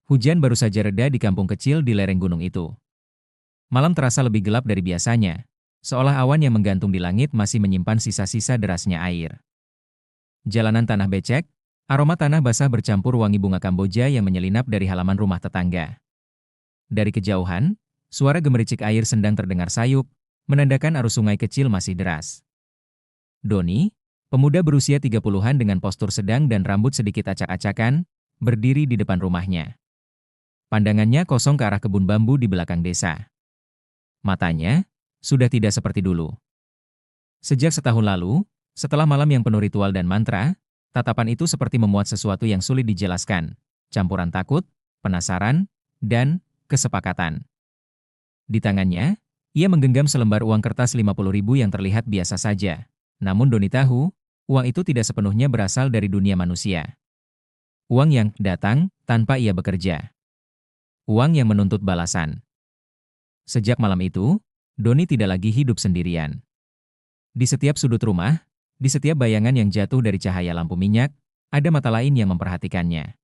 Hujan baru saja reda di kampung kecil di lereng gunung itu. Malam terasa lebih gelap dari biasanya, seolah awan yang menggantung di langit masih menyimpan sisa-sisa derasnya air. Jalanan tanah becek, aroma tanah basah bercampur wangi bunga Kamboja yang menyelinap dari halaman rumah tetangga. Dari kejauhan, suara gemericik air sendang terdengar sayup, menandakan arus sungai kecil masih deras. Doni, pemuda berusia 30-an dengan postur sedang dan rambut sedikit acak-acakan, berdiri di depan rumahnya. Pandangannya kosong ke arah kebun bambu di belakang desa. Matanya sudah tidak seperti dulu. Sejak setahun lalu, setelah malam yang penuh ritual dan mantra, tatapan itu seperti memuat sesuatu yang sulit dijelaskan, campuran takut, penasaran, dan kesepakatan. Di tangannya, ia menggenggam selembar uang kertas 50.000 yang terlihat biasa saja. Namun Doni tahu, uang itu tidak sepenuhnya berasal dari dunia manusia. Uang yang datang tanpa ia bekerja. Uang yang menuntut balasan. Sejak malam itu, Doni tidak lagi hidup sendirian. Di setiap sudut rumah, di setiap bayangan yang jatuh dari cahaya lampu minyak, ada mata lain yang memperhatikannya.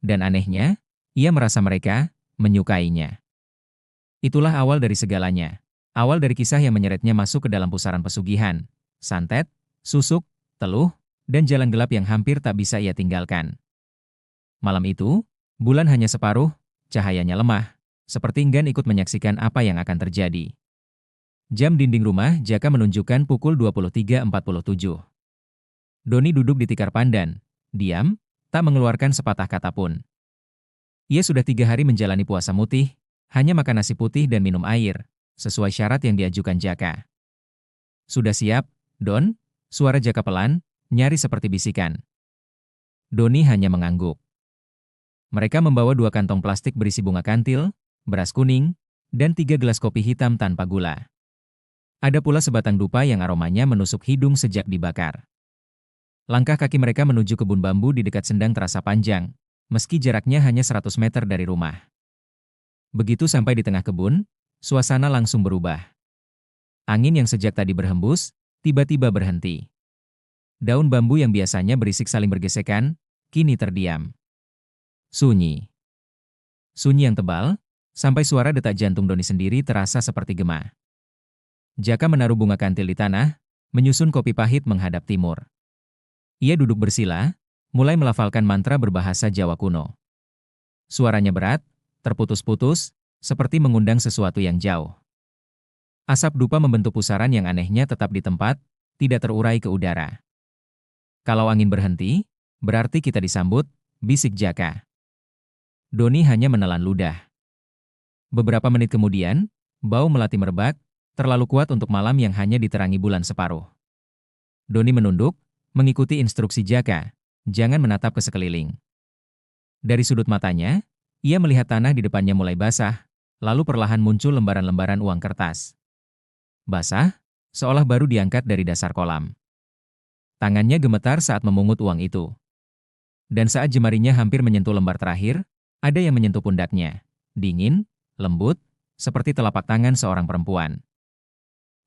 Dan anehnya, ia merasa mereka menyukainya. Itulah awal dari segalanya. Awal dari kisah yang menyeretnya masuk ke dalam pusaran pesugihan, santet, susuk, teluh, dan jalan gelap yang hampir tak bisa ia tinggalkan. Malam itu, bulan hanya separuh, cahayanya lemah, seperti enggan ikut menyaksikan apa yang akan terjadi. Jam dinding rumah Jaka menunjukkan pukul 23.47. Doni duduk di tikar pandan, diam, tak mengeluarkan sepatah kata pun. Ia sudah 3 hari menjalani puasa mutih, hanya makan nasi putih dan minum air, sesuai syarat yang diajukan Jaka. Sudah siap, Don? Suara Jaka pelan, nyaris seperti bisikan. Doni hanya mengangguk. Mereka membawa 2 kantong plastik berisi bunga kantil, beras kuning, dan 3 gelas kopi hitam tanpa gula. Ada pula sebatang dupa yang aromanya menusuk hidung sejak dibakar. Langkah kaki mereka menuju kebun bambu di dekat sendang terasa panjang, meski jaraknya hanya 100 meter dari rumah. Begitu sampai di tengah kebun, suasana langsung berubah. Angin yang sejak tadi berhembus, tiba-tiba berhenti. Daun bambu yang biasanya berisik saling bergesekan, kini terdiam. Sunyi. Sunyi yang tebal, sampai suara detak jantung Doni sendiri terasa seperti gema. Jaka menaruh bunga kantil di tanah, menyusun kopi pahit menghadap timur. Ia duduk bersila, mulai melafalkan mantra berbahasa Jawa kuno. Suaranya berat, terputus-putus, seperti mengundang sesuatu yang jauh. Asap dupa membentuk pusaran yang anehnya tetap di tempat, tidak terurai ke udara. Kalau angin berhenti, berarti kita disambut, bisik Jaka. Doni hanya menelan ludah. Beberapa menit kemudian, bau melati merebak, terlalu kuat untuk malam yang hanya diterangi bulan separuh. Doni menunduk, mengikuti instruksi Jaka, jangan menatap ke sekeliling. Dari sudut matanya, ia melihat tanah di depannya mulai basah, lalu perlahan muncul lembaran-lembaran uang kertas. Basah, seolah baru diangkat dari dasar kolam. Tangannya gemetar saat memungut uang itu. Dan saat jemarinya hampir menyentuh lembar terakhir, ada yang menyentuh pundaknya. Dingin, lembut, seperti telapak tangan seorang perempuan.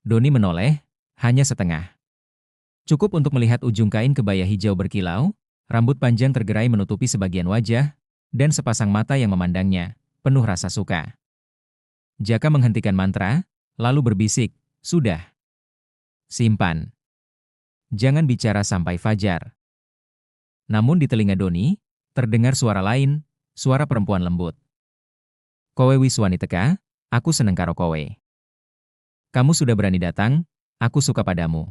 Doni menoleh, hanya setengah. Cukup untuk melihat ujung kain kebaya hijau berkilau, rambut panjang tergerai menutupi sebagian wajah, dan sepasang mata yang memandangnya, penuh rasa suka. Jaka menghentikan mantra, lalu berbisik, sudah. Simpan. Jangan bicara sampai fajar. Namun di telinga Doni, terdengar suara lain, suara perempuan lembut. Kowe wiswani teka, aku seneng karo kowe. Kamu sudah berani datang, aku suka padamu.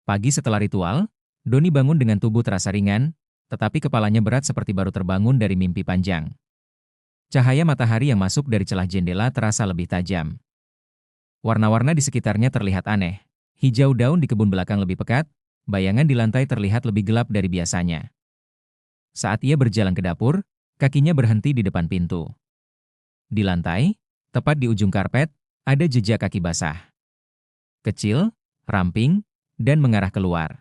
Pagi setelah ritual, Doni bangun dengan tubuh terasa ringan, tetapi kepalanya berat seperti baru terbangun dari mimpi panjang. Cahaya matahari yang masuk dari celah jendela terasa lebih tajam. Warna-warna di sekitarnya terlihat aneh. Hijau daun di kebun belakang lebih pekat, bayangan di lantai terlihat lebih gelap dari biasanya. Saat ia berjalan ke dapur, kakinya berhenti di depan pintu. Di lantai, tepat di ujung karpet, ada jejak kaki basah. Kecil, ramping, dan mengarah keluar.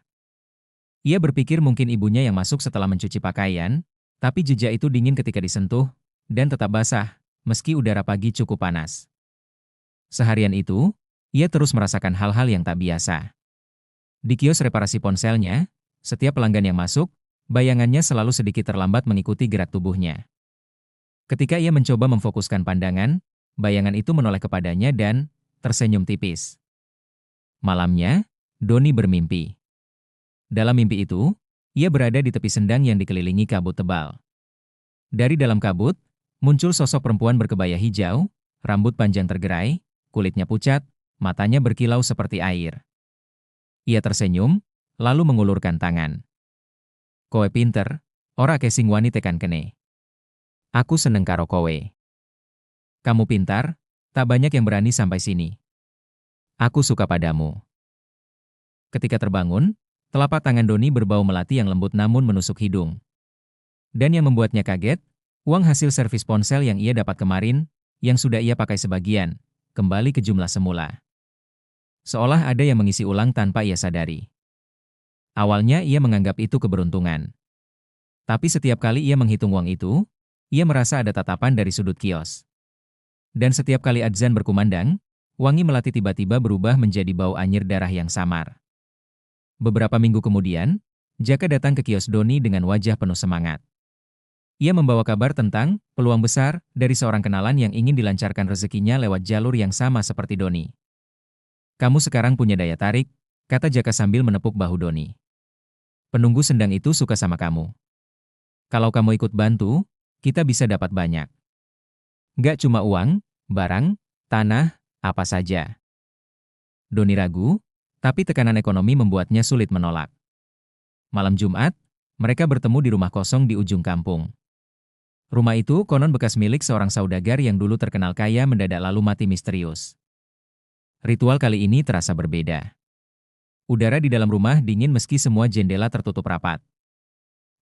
Ia berpikir mungkin ibunya yang masuk setelah mencuci pakaian, tapi jejak itu dingin ketika disentuh, dan tetap basah, meski udara pagi cukup panas. Seharian itu, ia terus merasakan hal-hal yang tak biasa. Di kios reparasi ponselnya, setiap pelanggan yang masuk, bayangannya selalu sedikit terlambat mengikuti gerak tubuhnya. Ketika ia mencoba memfokuskan pandangan, bayangan itu menoleh kepadanya dan tersenyum tipis. Malamnya, Doni bermimpi. Dalam mimpi itu, ia berada di tepi sendang yang dikelilingi kabut tebal. Dari dalam kabut, muncul sosok perempuan berkebaya hijau, rambut panjang tergerai, kulitnya pucat, matanya berkilau seperti air. Ia tersenyum, lalu mengulurkan tangan. Kowe pinter, ora kesing wani tekan kene. Aku seneng karo kowe. Kamu pintar, tak banyak yang berani sampai sini. Aku suka padamu. Ketika terbangun, telapak tangan Doni berbau melati yang lembut namun menusuk hidung. Dan yang membuatnya kaget, uang hasil servis ponsel yang ia dapat kemarin, yang sudah ia pakai sebagian, kembali ke jumlah semula. Seolah ada yang mengisi ulang tanpa ia sadari. Awalnya ia menganggap itu keberuntungan. Tapi setiap kali ia menghitung uang itu, ia merasa ada tatapan dari sudut kios. Dan setiap kali adzan berkumandang, wangi melati tiba-tiba berubah menjadi bau anyir darah yang samar. Beberapa minggu kemudian, Jaka datang ke kios Doni dengan wajah penuh semangat. Ia membawa kabar tentang peluang besar dari seorang kenalan yang ingin dilancarkan rezekinya lewat jalur yang sama seperti Doni. Kamu sekarang punya daya tarik, kata Jaka sambil menepuk bahu Doni. Penunggu sendang itu suka sama kamu. Kalau kamu ikut bantu, kita bisa dapat banyak. Gak cuma uang, barang, tanah, apa saja. Doni ragu, tapi tekanan ekonomi membuatnya sulit menolak. Malam Jumat, mereka bertemu di rumah kosong di ujung kampung. Rumah itu konon bekas milik seorang saudagar yang dulu terkenal kaya mendadak lalu mati misterius. Ritual kali ini terasa berbeda. Udara di dalam rumah dingin meski semua jendela tertutup rapat.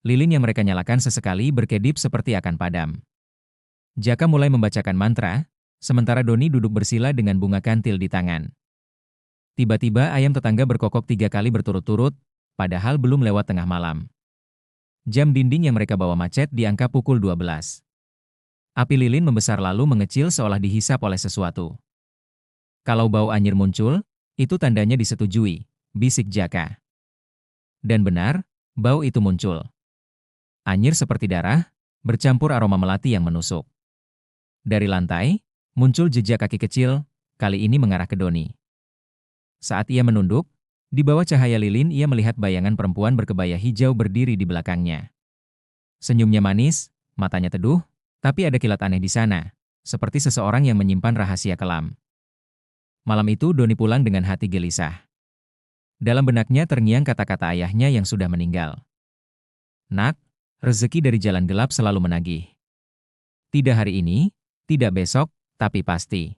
Lilin yang mereka nyalakan sesekali berkedip seperti akan padam. Jaka mulai membacakan mantra, sementara Doni duduk bersila dengan bunga kantil di tangan. Tiba-tiba ayam tetangga berkokok 3 kali berturut-turut, padahal belum lewat tengah malam. Jam dinding yang mereka bawa macet di angka pukul 12. Api lilin membesar lalu mengecil seolah dihisap oleh sesuatu. Kalau bau anyir muncul, itu tandanya disetujui, bisik Jaka. Dan benar, bau itu muncul. Anyir seperti darah, bercampur aroma melati yang menusuk. Dari lantai, muncul jejak kaki kecil, kali ini mengarah ke Doni. Saat ia menunduk, di bawah cahaya lilin ia melihat bayangan perempuan berkebaya hijau berdiri di belakangnya. Senyumnya manis, matanya teduh, tapi ada kilat aneh di sana, seperti seseorang yang menyimpan rahasia kelam. Malam itu Doni pulang dengan hati gelisah. Dalam benaknya terngiang kata-kata ayahnya yang sudah meninggal. Nak, rezeki dari jalan gelap selalu menagih. Tidak hari ini, tidak besok, tapi pasti.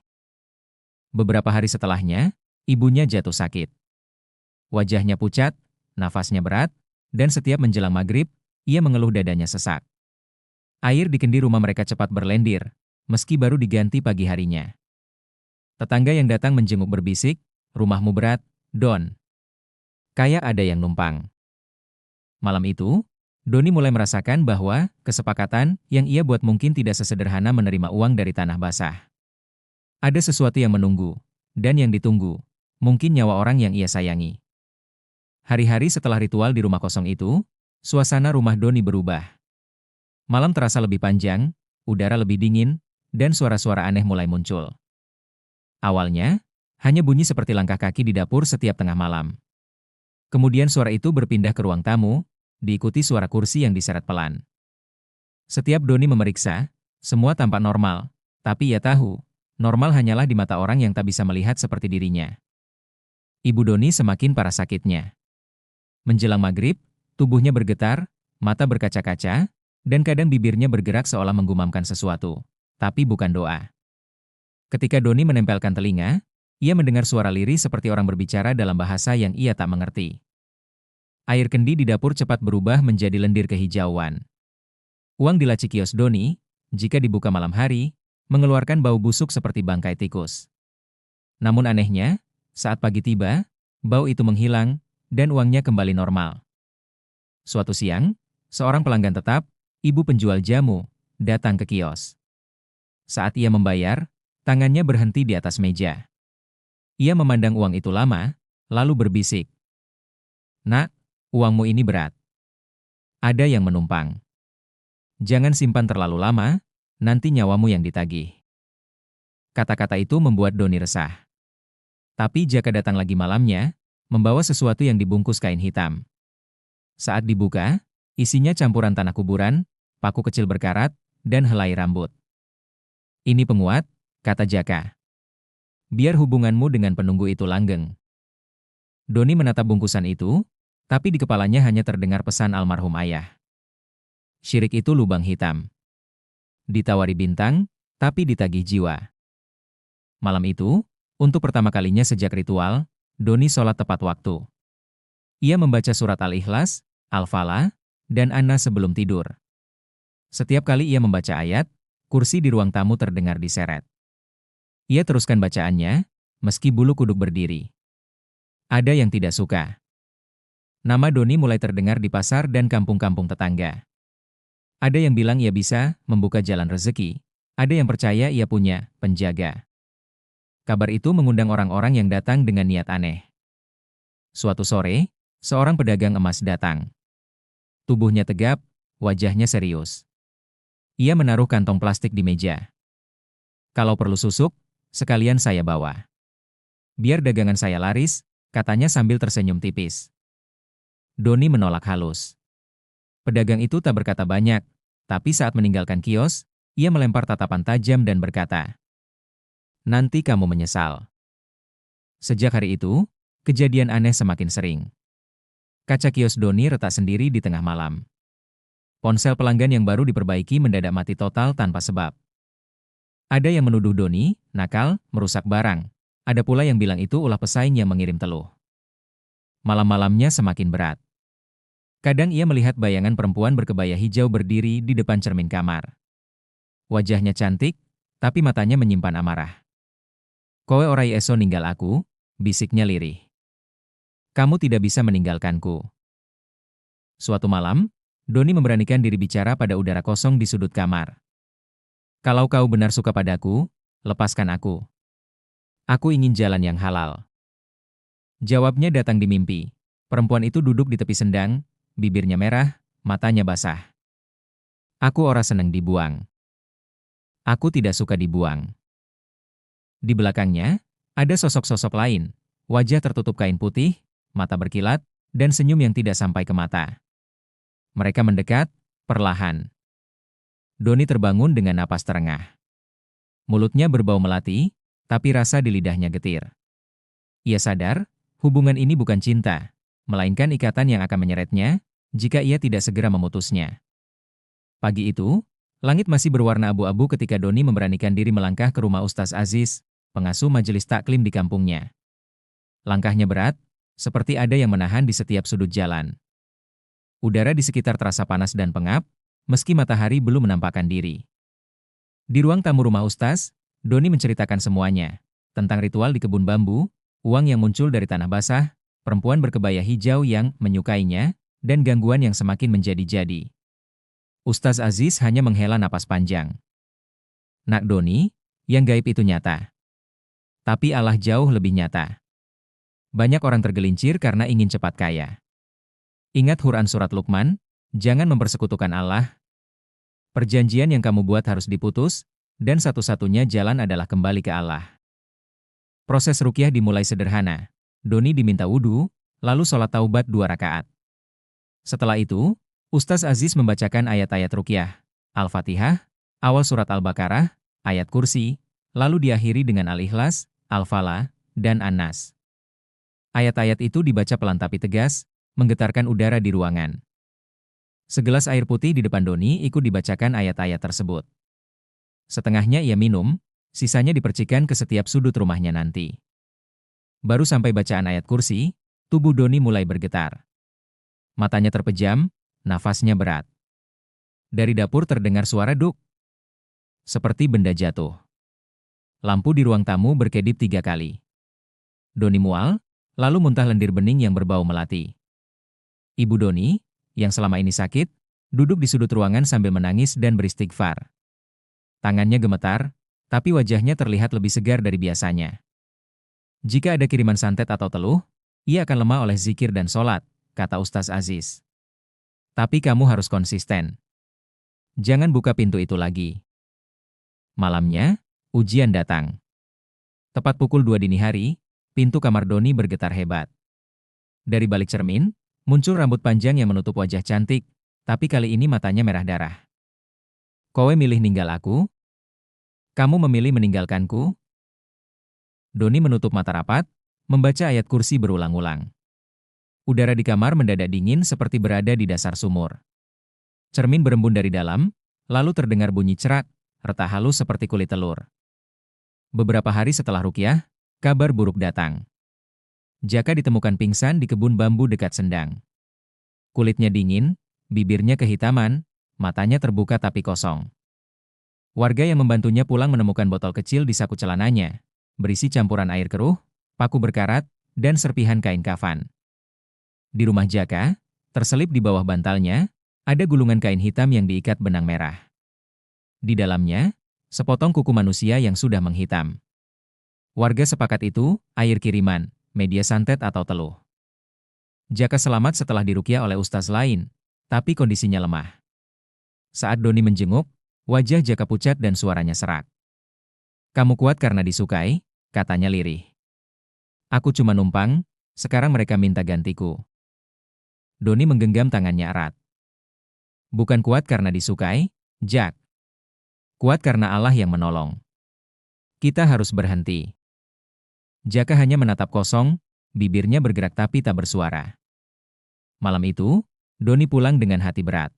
Beberapa hari setelahnya, ibunya jatuh sakit. Wajahnya pucat, nafasnya berat, dan setiap menjelang maghrib, ia mengeluh dadanya sesak. Air di kendi rumah mereka cepat berlendir, meski baru diganti pagi harinya. Tetangga yang datang menjenguk berbisik, rumahmu berat, Don. Kayak ada yang numpang. Malam itu, Doni mulai merasakan bahwa kesepakatan yang ia buat mungkin tidak sesederhana menerima uang dari tanah basah. Ada sesuatu yang menunggu, dan yang ditunggu, mungkin nyawa orang yang ia sayangi. Hari-hari setelah ritual di rumah kosong itu, suasana rumah Doni berubah. Malam terasa lebih panjang, udara lebih dingin, dan suara-suara aneh mulai muncul. Awalnya, hanya bunyi seperti langkah kaki di dapur setiap tengah malam. Kemudian suara itu berpindah ke ruang tamu, diikuti suara kursi yang diseret pelan. Setiap Doni memeriksa, semua tampak normal, tapi ia tahu, normal hanyalah di mata orang yang tak bisa melihat seperti dirinya. Ibu Doni semakin parah sakitnya. Menjelang maghrib, tubuhnya bergetar, mata berkaca-kaca, dan kadang bibirnya bergerak seolah menggumamkan sesuatu, tapi bukan doa. Ketika Doni menempelkan telinga, ia mendengar suara lirih seperti orang berbicara dalam bahasa yang ia tak mengerti. Air kendi di dapur cepat berubah menjadi lendir kehijauan. Uang di laci kios Doni, jika dibuka malam hari, mengeluarkan bau busuk seperti bangkai tikus. Namun anehnya, saat pagi tiba, bau itu menghilang, dan uangnya kembali normal. Suatu siang, seorang pelanggan tetap, ibu penjual jamu, datang ke kios. Saat ia membayar, tangannya berhenti di atas meja. Ia memandang uang itu lama, lalu berbisik. Nak, uangmu ini berat. Ada yang menumpang. Jangan simpan terlalu lama, nanti nyawamu yang ditagih. Kata-kata itu membuat Doni resah. Tapi Jaka datang lagi malamnya, membawa sesuatu yang dibungkus kain hitam. Saat dibuka, isinya campuran tanah kuburan, paku kecil berkarat, dan helai rambut. Ini penguat, kata Jaka. Biar hubunganmu dengan penunggu itu langgeng. Doni menatap bungkusan itu, tapi di kepalanya hanya terdengar pesan almarhum ayah. Syirik itu lubang hitam. Ditawari bintang, tapi ditagih jiwa. Malam itu, untuk pertama kalinya sejak ritual, Doni sholat tepat waktu. Ia membaca surat Al-Ikhlas, Al-Falah, dan An-Nas sebelum tidur. Setiap kali ia membaca ayat, kursi di ruang tamu terdengar diseret. Ia teruskan bacaannya, meski bulu kuduk berdiri. Ada yang tidak suka. Nama Doni mulai terdengar di pasar dan kampung-kampung tetangga. Ada yang bilang ia bisa membuka jalan rezeki. Ada yang percaya ia punya penjaga. Kabar itu mengundang orang-orang yang datang dengan niat aneh. Suatu sore, seorang pedagang emas datang. Tubuhnya tegap, wajahnya serius. Ia menaruh kantong plastik di meja. Kalau perlu susuk, sekalian saya bawa. Biar dagangan saya laris, katanya sambil tersenyum tipis. Doni menolak halus. Pedagang itu tak berkata banyak, tapi saat meninggalkan kios, ia melempar tatapan tajam dan berkata, "Nanti kamu menyesal." Sejak hari itu, kejadian aneh semakin sering. Kaca kios Doni retak sendiri di tengah malam. Ponsel pelanggan yang baru diperbaiki mendadak mati total tanpa sebab. Ada yang menuduh Doni nakal, merusak barang. Ada pula yang bilang itu ulah pesaing yang mengirim teluh. Malam-malamnya semakin berat. Kadang ia melihat bayangan perempuan berkebaya hijau berdiri di depan cermin kamar. Wajahnya cantik, tapi matanya menyimpan amarah. "Kowe orai eso ninggal aku," bisiknya lirih. "Kamu tidak bisa meninggalkanku." Suatu malam, Doni memberanikan diri bicara pada udara kosong di sudut kamar. "Kalau kau benar suka padaku, lepaskan aku. Aku ingin jalan yang halal." Jawabnya datang di mimpi. Perempuan itu duduk di tepi sendang, bibirnya merah, matanya basah. "Aku ora seneng dibuang. Aku tidak suka dibuang." Di belakangnya, ada sosok-sosok lain. Wajah tertutup kain putih, mata berkilat, dan senyum yang tidak sampai ke mata. Mereka mendekat, perlahan. Doni terbangun dengan napas terengah. Mulutnya berbau melati, tapi rasa di lidahnya getir. Ia sadar, hubungan ini bukan cinta, melainkan ikatan yang akan menyeretnya, jika ia tidak segera memutusnya. Pagi itu, langit masih berwarna abu-abu ketika Doni memberanikan diri melangkah ke rumah Ustaz Aziz, pengasuh majelis taklim di kampungnya. Langkahnya berat, seperti ada yang menahan di setiap sudut jalan. Udara di sekitar terasa panas dan pengap, meski matahari belum menampakkan diri. Di ruang tamu rumah Ustaz, Doni menceritakan semuanya. Tentang ritual di kebun bambu, uang yang muncul dari tanah basah, perempuan berkebaya hijau yang menyukainya, dan gangguan yang semakin menjadi-jadi. Ustaz Aziz hanya menghela napas panjang. "Nak Doni, yang gaib itu nyata. Tapi Allah jauh lebih nyata. Banyak orang tergelincir karena ingin cepat kaya. Ingat Quran surat Luqman, jangan mempersekutukan Allah. Perjanjian yang kamu buat harus diputus, dan satu-satunya jalan adalah kembali ke Allah." Proses ruqyah dimulai sederhana. Doni diminta wudhu, lalu sholat taubat 2 rakaat. Setelah itu, Ustaz Aziz membacakan ayat-ayat ruqyah, Al-Fatihah, awal surat Al-Baqarah, ayat kursi, lalu diakhiri dengan Al-Ikhlas, Al-Falah, dan An-Nas. Ayat-ayat itu dibaca pelan tapi tegas, menggetarkan udara di ruangan. Segelas air putih di depan Doni ikut dibacakan ayat-ayat tersebut. Setengahnya ia minum, sisanya dipercikan ke setiap sudut rumahnya nanti. Baru sampai bacaan ayat kursi, tubuh Doni mulai bergetar. Matanya terpejam, nafasnya berat. Dari dapur terdengar suara duk. Seperti benda jatuh. Lampu di ruang tamu berkedip 3 kali. Doni mual, lalu muntah lendir bening yang berbau melati. Ibu Doni, yang selama ini sakit, duduk di sudut ruangan sambil menangis dan beristighfar. Tangannya gemetar, tapi wajahnya terlihat lebih segar dari biasanya. Jika ada kiriman santet atau teluh, ia akan lemah oleh zikir dan sholat, kata Ustaz Aziz. Tapi kamu harus konsisten. Jangan buka pintu itu lagi. Malamnya, ujian datang. Tepat pukul 2 dini hari, pintu kamar Doni bergetar hebat. Dari balik cermin, muncul rambut panjang yang menutup wajah cantik, tapi kali ini matanya merah darah. Kowe milih ninggal aku? Kamu memilih meninggalkanku? Doni menutup mata rapat, membaca ayat kursi berulang-ulang. Udara di kamar mendadak dingin seperti berada di dasar sumur. Cermin berembun dari dalam, lalu terdengar bunyi cerak, retak halus seperti kulit telur. Beberapa hari setelah ruqyah, kabar buruk datang. Jaka ditemukan pingsan di kebun bambu dekat Sendang. Kulitnya dingin, bibirnya kehitaman, matanya terbuka tapi kosong. Warga yang membantunya pulang menemukan botol kecil di saku celananya, berisi campuran air keruh, paku berkarat, dan serpihan kain kafan. Di rumah Jaka, terselip di bawah bantalnya, ada gulungan kain hitam yang diikat benang merah. Di dalamnya, sepotong kuku manusia yang sudah menghitam. Warga sepakat itu, air kiriman, media santet atau teluh. Jaka selamat setelah diruqyah oleh ustaz lain, tapi kondisinya lemah. Saat Doni menjenguk, wajah Jaka pucat dan suaranya serak. Kamu kuat karena disukai, katanya lirih. Aku cuma numpang, sekarang mereka minta gantiku. Doni menggenggam tangannya erat. Bukan kuat karena disukai, Jak. Kuat karena Allah yang menolong. Kita harus berhenti. Jaka hanya menatap kosong, bibirnya bergerak tapi tak bersuara. Malam itu, Doni pulang dengan hati berat.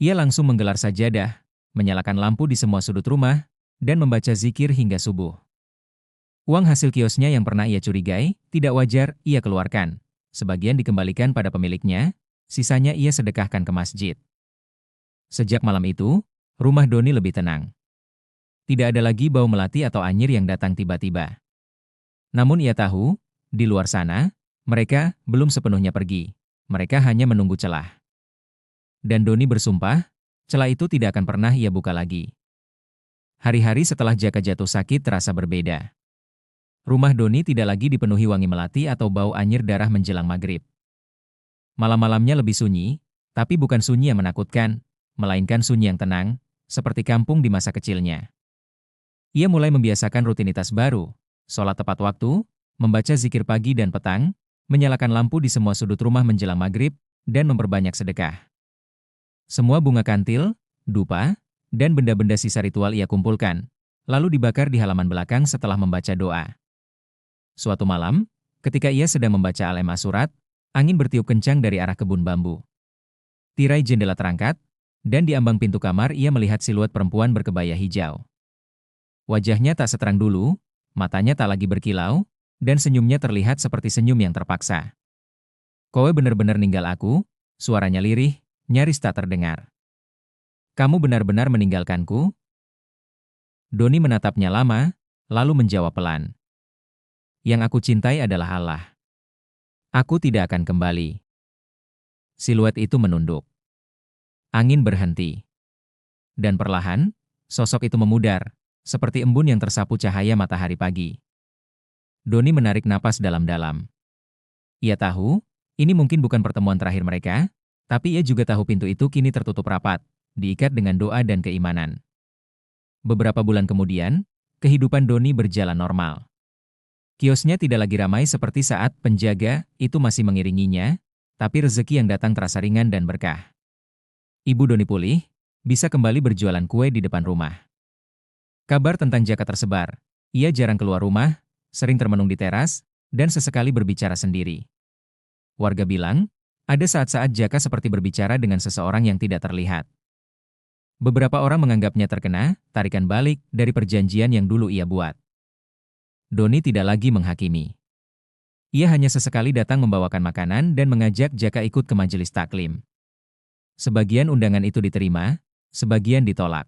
Ia langsung menggelar sajadah, menyalakan lampu di semua sudut rumah, dan membaca zikir hingga subuh. Uang hasil kiosnya yang pernah ia curigai, tidak wajar, ia keluarkan. Sebagian dikembalikan pada pemiliknya, sisanya ia sedekahkan ke masjid. Sejak malam itu, rumah Doni lebih tenang. Tidak ada lagi bau melati atau anyir yang datang tiba-tiba. Namun ia tahu, di luar sana, mereka belum sepenuhnya pergi. Mereka hanya menunggu celah. Dan Doni bersumpah, celah itu tidak akan pernah ia buka lagi. Hari-hari setelah Jaka jatuh sakit terasa berbeda. Rumah Doni tidak lagi dipenuhi wangi melati atau bau anyir darah menjelang maghrib. Malam-malamnya lebih sunyi, tapi bukan sunyi yang menakutkan, melainkan sunyi yang tenang, seperti kampung di masa kecilnya. Ia mulai membiasakan rutinitas baru, sholat tepat waktu, membaca zikir pagi dan petang, menyalakan lampu di semua sudut rumah menjelang maghrib, dan memperbanyak sedekah. Semua bunga kantil, dupa, dan benda-benda sisa ritual ia kumpulkan, lalu dibakar di halaman belakang setelah membaca doa. Suatu malam, ketika ia sedang membaca Al-Ema surat, angin bertiup kencang dari arah kebun bambu. Tirai jendela terangkat, dan di ambang pintu kamar ia melihat siluet perempuan berkebaya hijau. Wajahnya tak seterang dulu, matanya tak lagi berkilau, dan senyumnya terlihat seperti senyum yang terpaksa. Kowe benar-benar ninggal aku, suaranya lirih, nyaris tak terdengar. Kamu benar-benar meninggalkanku? Doni menatapnya lama, lalu menjawab pelan. Yang aku cintai adalah Allah. Aku tidak akan kembali. Siluet itu menunduk. Angin berhenti. Dan perlahan, sosok itu memudar, seperti embun yang tersapu cahaya matahari pagi. Doni menarik napas dalam-dalam. Ia tahu, ini mungkin bukan pertemuan terakhir mereka, tapi ia juga tahu pintu itu kini tertutup rapat, diikat dengan doa dan keimanan. Beberapa bulan kemudian, kehidupan Doni berjalan normal. Kiosnya tidak lagi ramai seperti saat penjaga itu masih mengiringinya, tapi rezeki yang datang terasa ringan dan berkah. Ibu Doni pulih, bisa kembali berjualan kue di depan rumah. Kabar tentang Jaka tersebar, ia jarang keluar rumah, sering termenung di teras, dan sesekali berbicara sendiri. Warga bilang, ada saat-saat Jaka seperti berbicara dengan seseorang yang tidak terlihat. Beberapa orang menganggapnya terkena tarikan balik dari perjanjian yang dulu ia buat. Doni tidak lagi menghakimi. Ia hanya sesekali datang membawakan makanan dan mengajak Jaka ikut ke majelis taklim. Sebagian undangan itu diterima, sebagian ditolak.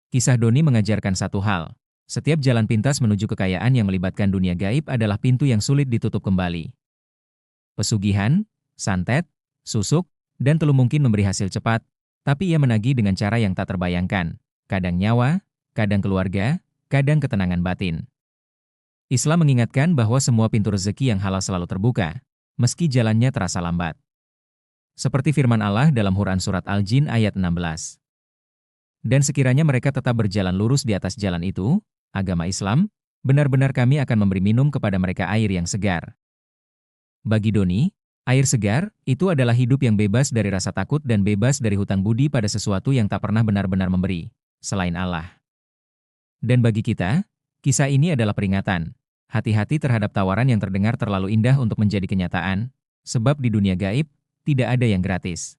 Kisah Doni mengajarkan satu hal, setiap jalan pintas menuju kekayaan yang melibatkan dunia gaib adalah pintu yang sulit ditutup kembali. Pesugihan, santet, susuk, dan teluh mungkin memberi hasil cepat, tapi ia menagih dengan cara yang tak terbayangkan, kadang nyawa, kadang keluarga, kadang ketenangan batin. Islam mengingatkan bahwa semua pintu rezeki yang halal selalu terbuka, meski jalannya terasa lambat. Seperti firman Allah dalam Quran Surat Al-Jin ayat 16. Dan sekiranya mereka tetap berjalan lurus di atas jalan itu, agama Islam, benar-benar kami akan memberi minum kepada mereka air yang segar. Bagi Doni, air segar itu adalah hidup yang bebas dari rasa takut dan bebas dari hutang budi pada sesuatu yang tak pernah benar-benar memberi, selain Allah. Dan bagi kita, kisah ini adalah peringatan. Hati-hati terhadap tawaran yang terdengar terlalu indah untuk menjadi kenyataan, sebab di dunia gaib, tidak ada yang gratis.